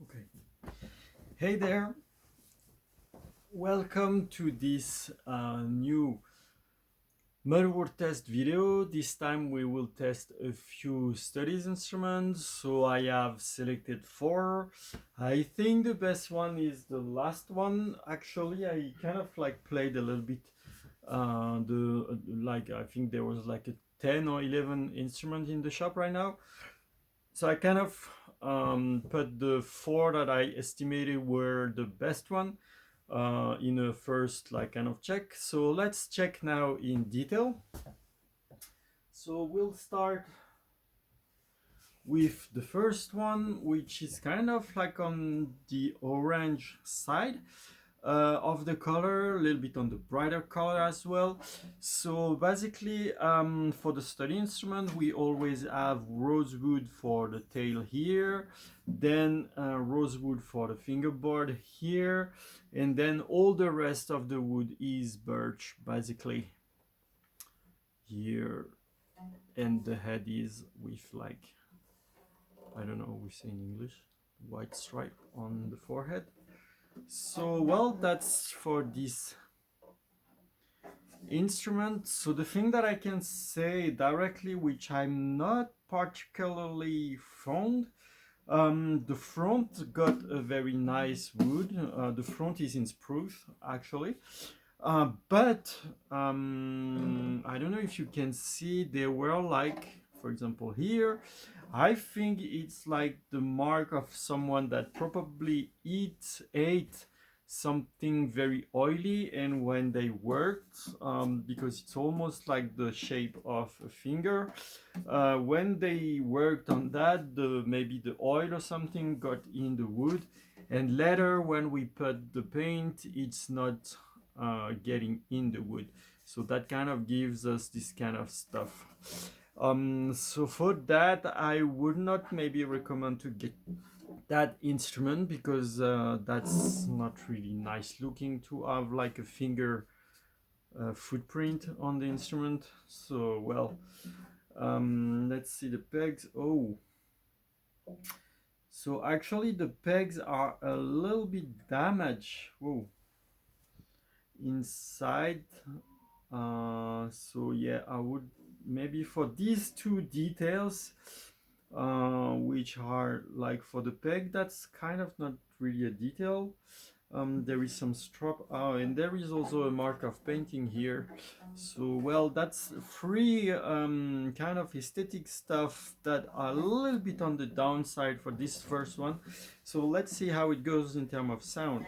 Okay. Hey there. Welcome to this new Morin Khuur test video. This time we will test a few studies instruments. So I have selected four. I think the best one is the last one. Actually, I kind of like played a little bit. I think there was like a 10 or 11 instrument in the shop right now. So I kind of put the four that I estimated were the best one in a first like kind of check. So let's check now in detail. So we'll start with the first one, which is kind of like on the orange side of the color, a little bit on the brighter color as well. So basically, for the study instrument, we always have rosewood for the tail here, then rosewood for the fingerboard here, and then all the rest of the wood is birch, basically here, and the head is with like, I don't know what we say in English, white stripe on the forehead. So well, that's for this instrument. So the thing that I can say directly, which I'm not particularly fond, the front got a very nice wood. The front is in spruce actually. But I don't know if you can see, there were like, for example, here, I think it's like the mark of someone that probably ate something very oily, and when they worked, because it's almost like the shape of a finger, when they worked on that, maybe the oil or something got in the wood, and later when we put the paint, it's not getting in the wood. So that kind of gives us this kind of stuff. So for that, I would not maybe recommend to get that instrument, because that's not really nice looking to have like a finger footprint on the instrument. So well, let's see the pegs. Oh, so actually the pegs are a little bit damaged. Whoa, inside. So yeah, I would maybe for these two details, which are like for the peg, that's kind of not really a detail. There is some strap, and there is also a mark of painting here. So well, that's three kind of aesthetic stuff that are a little bit on the downside for this first one. So let's see how it goes in terms of sound.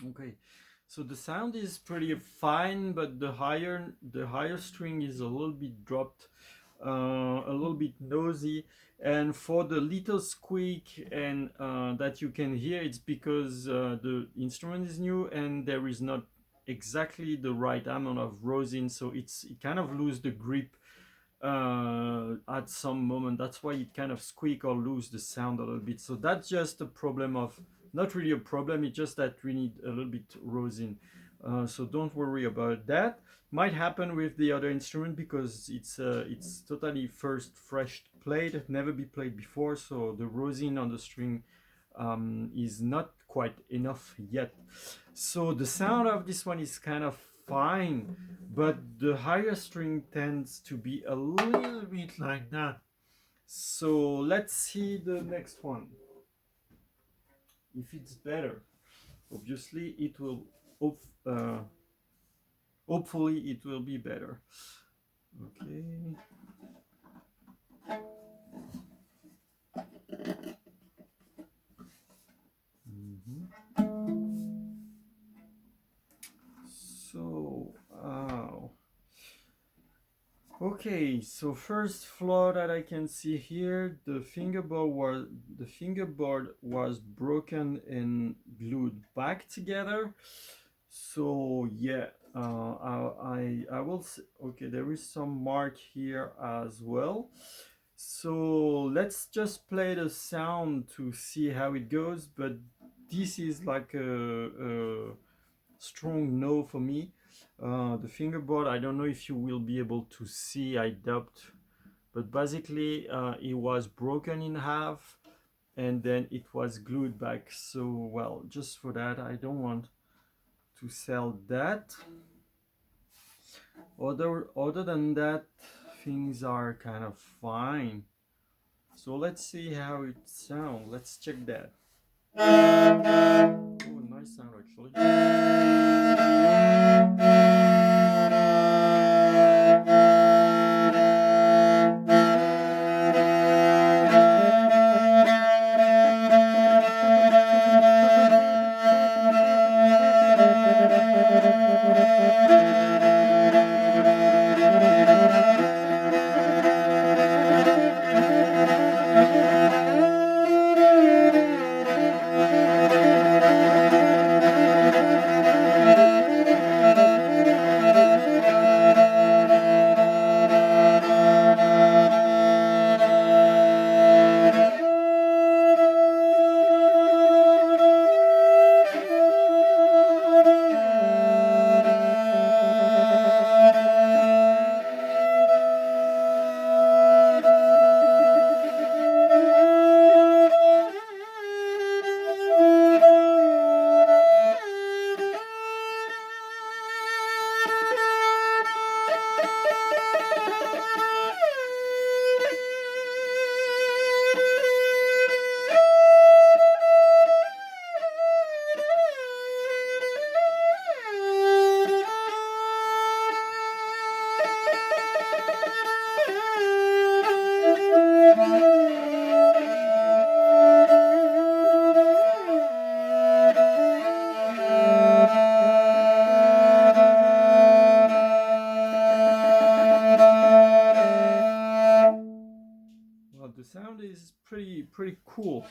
Okay, so the sound is pretty fine, but the higher string is a little bit dropped, a little bit noisy, and for the little squeak and that you can hear, it's because the instrument is new and there is not exactly the right amount of rosin, so it kind of lose the grip at some moment. That's why it kind of squeak or lose the sound a little bit. So that's just a problem of, not really a problem, it's just that we need a little bit rosin. So don't worry about that. Might happen with the other instrument because it's totally first fresh played, never be played before, so the rosin on the string is not quite enough yet. So the sound of this one is kind of fine, but the higher string tends to be a little bit like that. So let's see the next one. If it's better, obviously it will. Uh, hopefully it will be better. Okay. So, okay. So first flaw that I can see here, the fingerboard was broken and glued back together. So yeah, I will. Okay, there is some mark here as well. So let's just play the sound to see how it goes. But this is like a strong no for me. The fingerboard, I don't know if you will be able to see, I doubt. But basically, it was broken in half and then it was glued back. So, well, just for that, I don't want to sell that. Other than that, things are kind of fine. So let's see how it sounds. Let's check that. Oh, nice sound actually. The sound is pretty cool.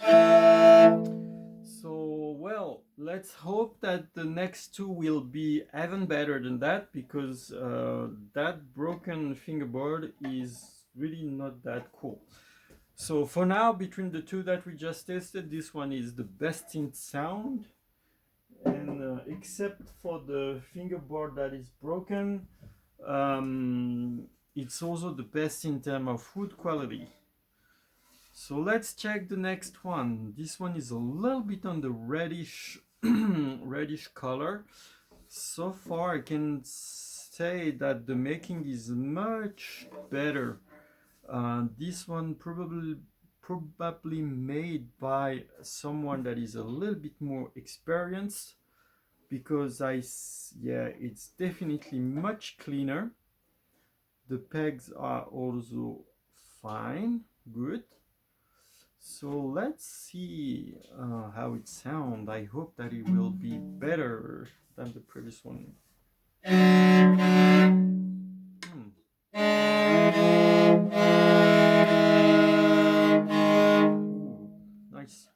So well, let's hope that the next two will be even better than that, because that broken fingerboard is really not that cool. So for now, between the two that we just tested, this one is the best in sound, and except for the fingerboard that is broken, it's also the best in terms of wood quality. So let's check the next one. This one is a little bit on the reddish reddish color. So far I can say that the making is much better. This one probably made by someone that is a little bit more experienced, because yeah, it's definitely much cleaner. The pegs are also fine, good. So let's see how it sounds. I hope that it will be better than the previous one. Ooh, nice.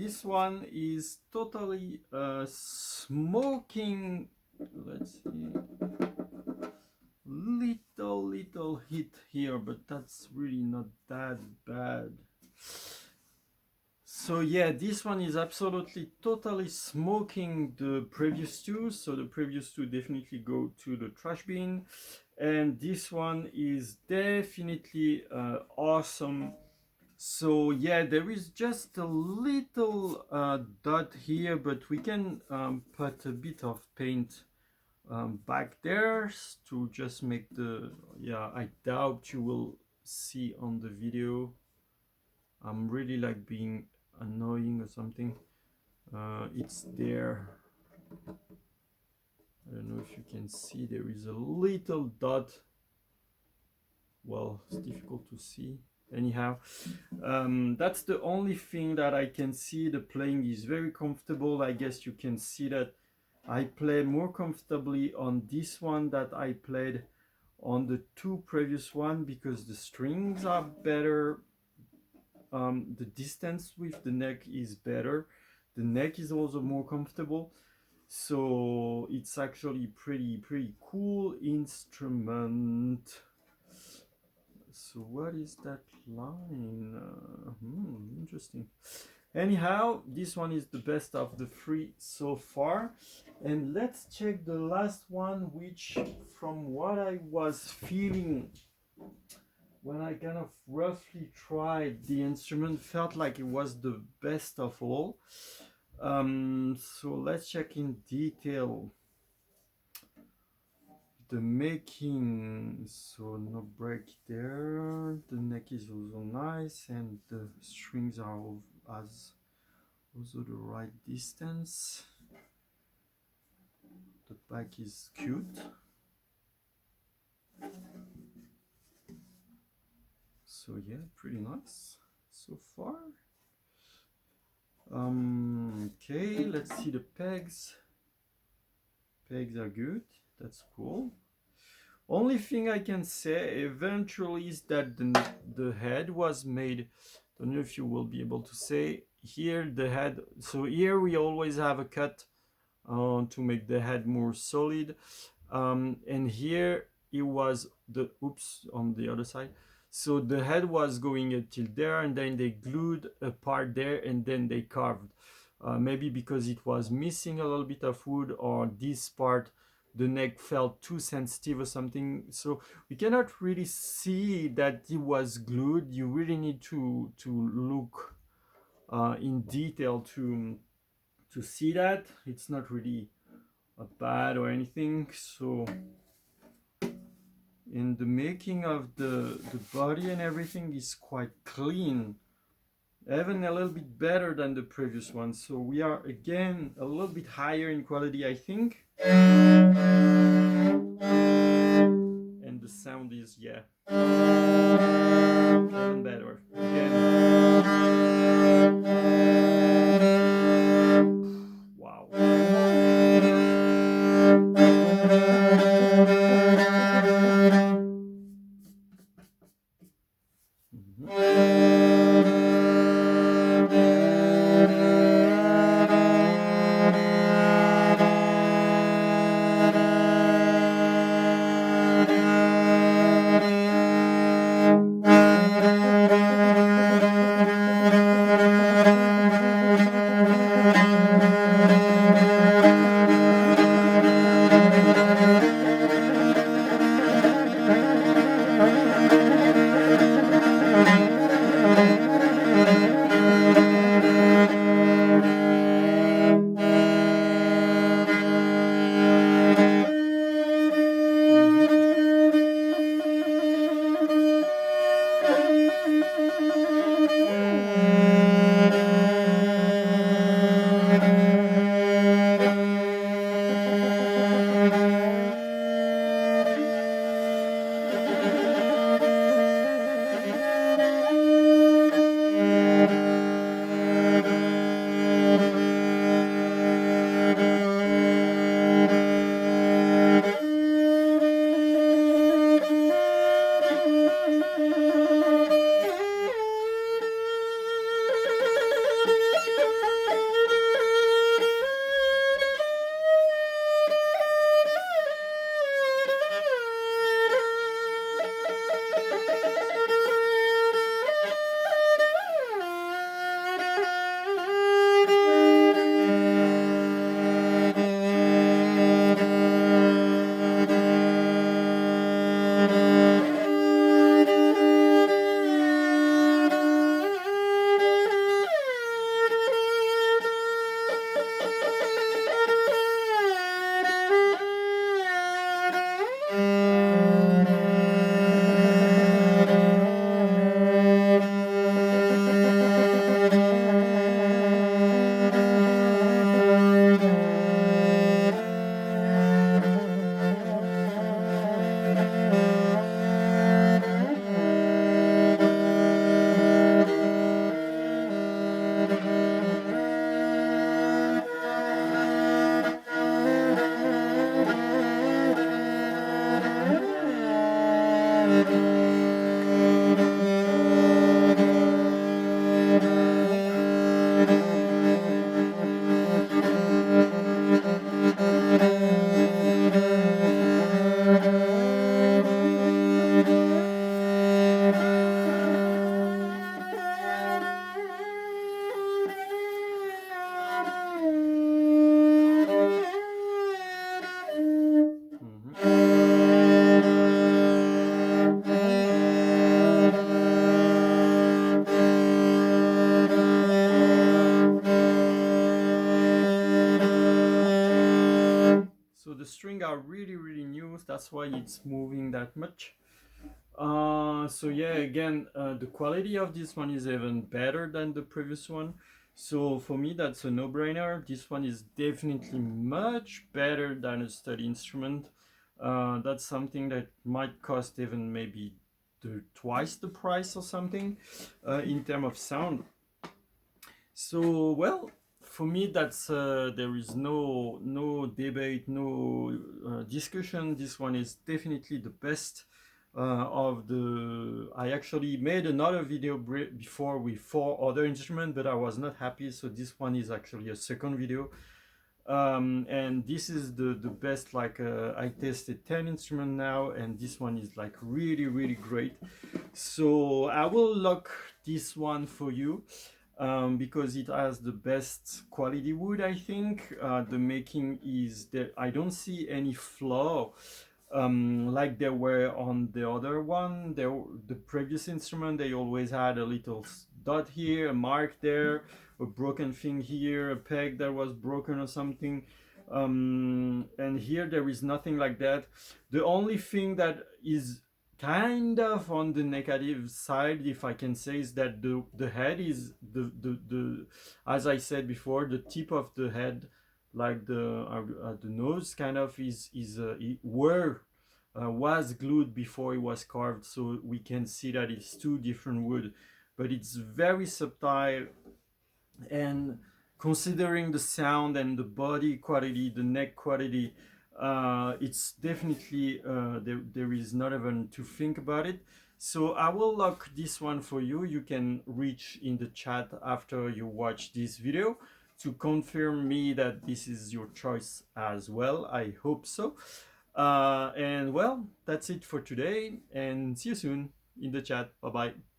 this one is totally smoking. Let's see, little hit here, but that's really not that bad. So yeah, this one is absolutely totally smoking the previous two. So the previous two definitely go to the trash bin. And this one is definitely awesome. So yeah, there is just a little dot here, but we can put a bit of paint back there to just make the, yeah, I doubt you will see on the video. I'm really like being annoying or something. It's there. I don't know if you can see, there is a little dot. Well, it's difficult to see. Anyhow, that's the only thing that I can see. The playing is very comfortable. I guess you can see that I play more comfortably on this one that I played on the two previous one, because the strings are better. The distance with the neck is better. The neck is also more comfortable. So it's actually pretty cool instrument. So what is that line? Interesting. Anyhow, this one is the best of the three so far. And let's check the last one, which from what I was feeling when I kind of roughly tried the instrument, felt like it was the best of all. So let's check in detail the making. So no break there. The neck is also nice, and the strings are as also the right distance. The back is cute. So yeah, pretty nice so far. Okay, let's see the pegs. Pegs are good. That's cool. Only thing I can say eventually is that the head was made. Don't know if you will be able to say here the head. So here we always have a cut to make the head more solid, and here it was the on the other side. So the head was going until there, and then they glued a part there, and then they carved. Maybe because it was missing a little bit of wood, or this part, the neck felt too sensitive or something. So we cannot really see that it was glued. You really need to look in detail to see that. It's not really bad or anything. So in the making of the body and everything is quite clean, even a little bit better than the previous one. So we are again a little bit higher in quality, I think. And the sound is, yeah, even better again. Wow. the string are really new, that's why it's moving that much. So yeah, again, the quality of this one is even better than the previous one. So for me, that's a no-brainer. This one is definitely much better than a study instrument. That's something that might cost even maybe twice the price or something in terms of sound. So well, for me, that's there is no debate, no discussion. This one is definitely the best of the. I actually made another video before with 4 other instruments, but I was not happy, so this one is actually a second video. And this is the best. Like I tested 10 instruments now, and this one is like really great. So I will lock this one for you. Because it has the best quality wood, I think. The making is that I don't see any flaw like there were on the other one. The previous instrument, they always had a little dot here, a mark there, a broken thing here, a peg that was broken or something. And here there is nothing like that. The only thing that is kind of on the negative side, if I can say, is that the head is the as I said before, the tip of the head, like the nose, kind of was glued before it was carved, so we can see that it's 2 different wood, but it's very subtle. And considering the sound and the body quality, the neck quality, it's definitely there is not even to think about it. So I will lock this one for you. You can reach in the chat after you watch this video to confirm me that this is your choice as well. I hope so. And well, that's it for today, and see you soon in the chat. Bye bye.